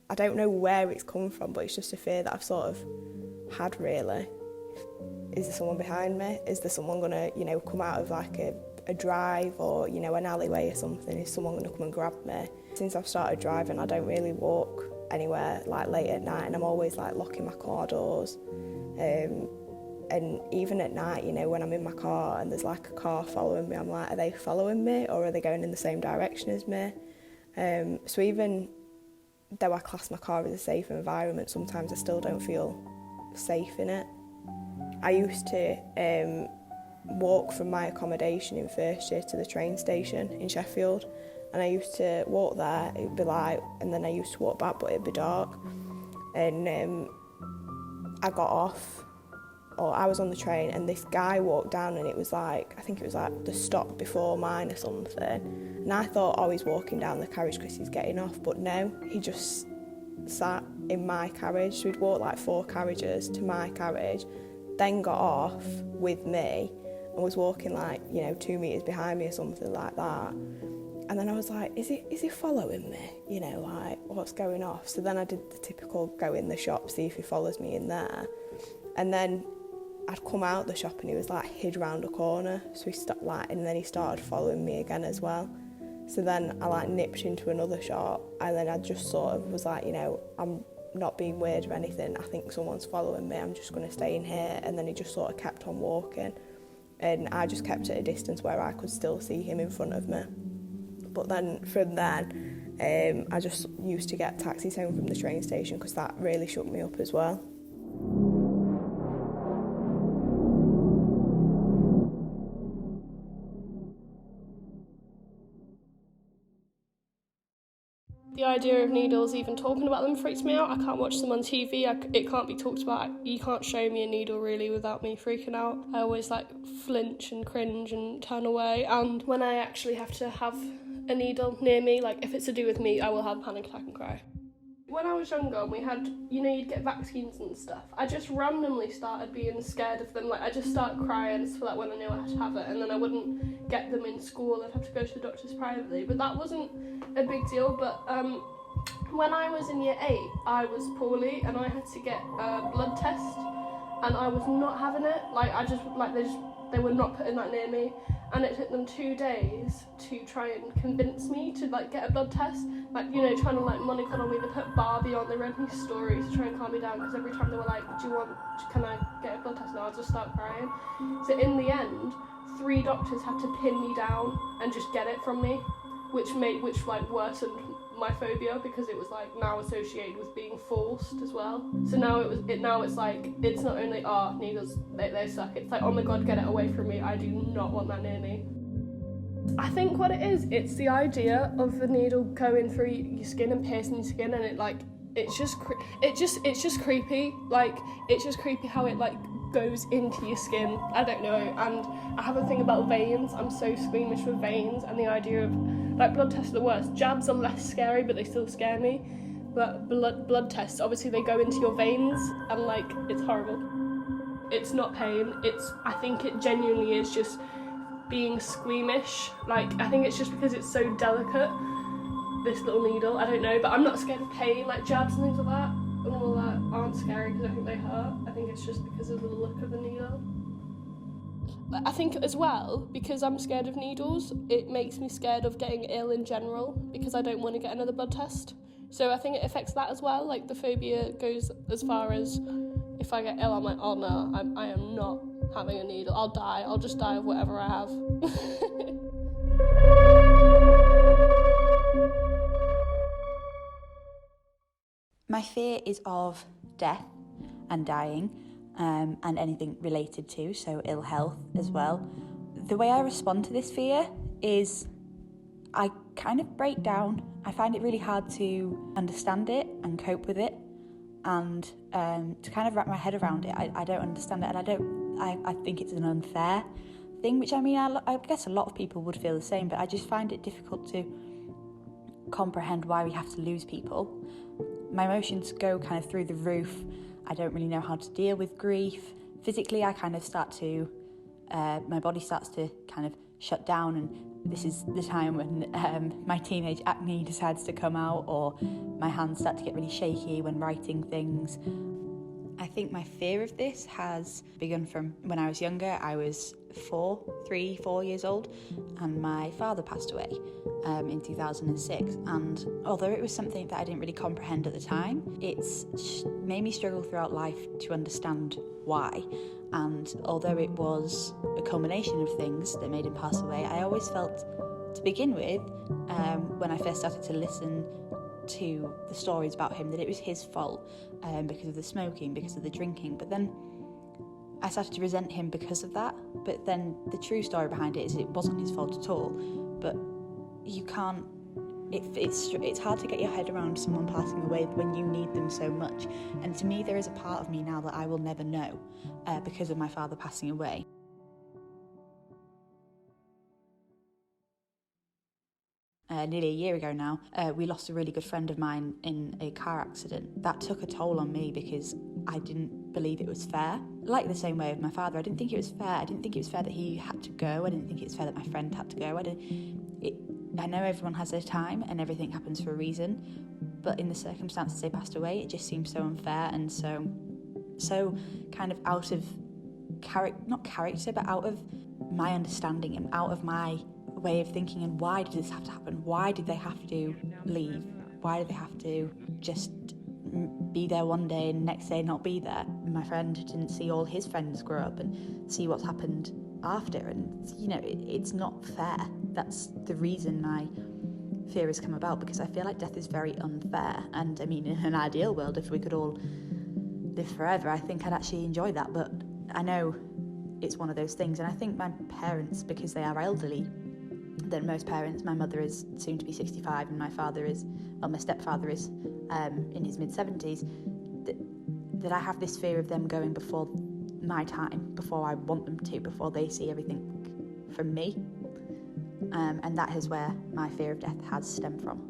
I don't know where it's come from, but it's just a fear that I've sort of had, really. Is there someone behind me? Is there someone going to, come out of like a drive or, an alleyway or something? Is someone going to come and grab me? Since I've started driving, I don't really walk anywhere like late at night, and I'm always like locking my car doors. And even at night, when I'm in my car and there's like a car following me, I'm like, are they following me or are they going in the same direction as me? So even though I class my car as a safe environment, sometimes I still don't feel safe in it. I used to walk from my accommodation in first year to the train station in Sheffield, and I used to walk there, it would be light, and then I used to walk back, but it would be dark. And I got off, or I was on the train, and this guy walked down, and it was like, I think it was like the stop before mine or something. And I thought, oh, he's walking down the carriage because he's getting off, but no, he just sat in my carriage. So he'd walked like 4 carriages to my carriage, then got off with me and was walking like, 2 metres behind me or something like that. And then I was like, is he following me? Like, what's going off? So then I did the typical go in the shop, see if he follows me in there. And then I'd come out the shop and he was like hid round a corner. So he stopped and then he started following me again as well. So then I nipped into another shop, and then I just sort of was like, I'm not being weird or anything. I think someone's following me. I'm just going to stay in here. And then he just sort of kept on walking. And I just kept at a distance where I could still see him in front of me. But then from then, I just used to get taxis home from the train station because that really shook me up as well. The idea of needles, even talking about them, freaks me out. I can't watch them on TV, it can't be talked about. You can't show me a needle really without me freaking out. I always flinch and cringe and turn away, and when I actually have to have a needle near me, if it's to do with me, I will have a panic attack and cry. When I was younger and we had, you'd get vaccines and stuff, I just randomly started being scared of them. I just started crying for when I knew I had to have it, and then I wouldn't get them in school. I'd have to go to the doctors privately, but that wasn't a big deal. But when I was in year 8, I was poorly and I had to get a blood test, and I was not having it. They were not putting that near me. And it took them 2 days to try and convince me to get a blood test, trying to mollycoddle me. They put Barbie on, they read me stories to try and calm me down, because every time they were like, can I get a blood test now? I'd just start crying. So in the end, 3 doctors had to pin me down and just get it from me, which worsened my phobia, because it was now associated with being forced as well. So now it's not only needles, they suck. It's oh my god, get it away from me. I do not want that near me. I think what it is, it's the idea of the needle going through your skin and piercing your skin, and it's just creepy. It's just creepy how it goes into your skin. I don't know. And I have a thing about veins. I'm so squeamish with veins, and the idea of blood tests are the worst. Jabs are less scary, but they still scare me. But blood tests, obviously they go into your veins, and it's horrible. It's not pain. I think it genuinely is just being squeamish. I think it's just because it's so delicate, this little needle. I don't know, but I'm not scared of pain, jabs and things like that. And all that aren't scary because I think they hurt. I think it's just because of the look of the needle. I think as well, because I'm scared of needles, it makes me scared of getting ill in general, because I don't want to get another blood test. So I think it affects that as well. The phobia goes as far as, if I get ill, I'm like, oh no, I am not having a needle. I'll die. I'll just die of whatever I have. My fear is of death and dying, and anything related to, so ill health as well. The way I respond to this fear is I kind of break down. I find it really hard to understand it and cope with it, and to kind of wrap my head around it. I don't understand it, and I think it's an unfair thing, which I guess a lot of people would feel the same, but I just find it difficult to comprehend why we have to lose people. My emotions go kind of through the roof. I don't really know how to deal with grief. Physically, I kind of my body starts to kind of shut down and this is the time when my teenage acne decides to come out, or my hands start to get really shaky when writing things. I think my fear of this has begun from when I was younger. I was 4 years old, and my father passed away in 2006. And although it was something that I didn't really comprehend at the time, it's made me struggle throughout life to understand why. And although it was a culmination of things that made him pass away, I always felt, to begin with, when I first started to listen to the stories about him, that it was his fault because of the smoking, because of the drinking. But then I started to resent him because of that. But then the true story behind it is it wasn't his fault at all. But you can't, it's hard to get your head around someone passing away when you need them so much. And to me, there is a part of me now that I will never know because of my father passing away. Nearly a year ago now, we lost a really good friend of mine in a car accident. That took a toll on me because I didn't believe it was fair. Like the same way with my father, I didn't think it was fair. I didn't think it was fair that he had to go. I didn't think it was fair that my friend had to go. I know everyone has their time and everything happens for a reason, but in the circumstances they passed away, it just seemed so unfair and so kind of out of not character, but out of my understanding and out of my way of thinking. And why did this have to happen? Why did they have to leave? Why did they have to just be there one day and the next day not be there? My friend didn't see all his friends grow up and see what's happened after, and it's not fair. That's the reason my fear has come about, because I feel like death is very unfair. And I mean, in an ideal world, if we could all live forever, I think I'd actually enjoy that. But I know it's one of those things, and I think my parents, because they are elderly than most parents, my mother is soon to be 65 and my stepfather is in his mid-70s, that I have this fear of them going before my time, before I want them to, before they see everything from me. And that is where my fear of death has stemmed from.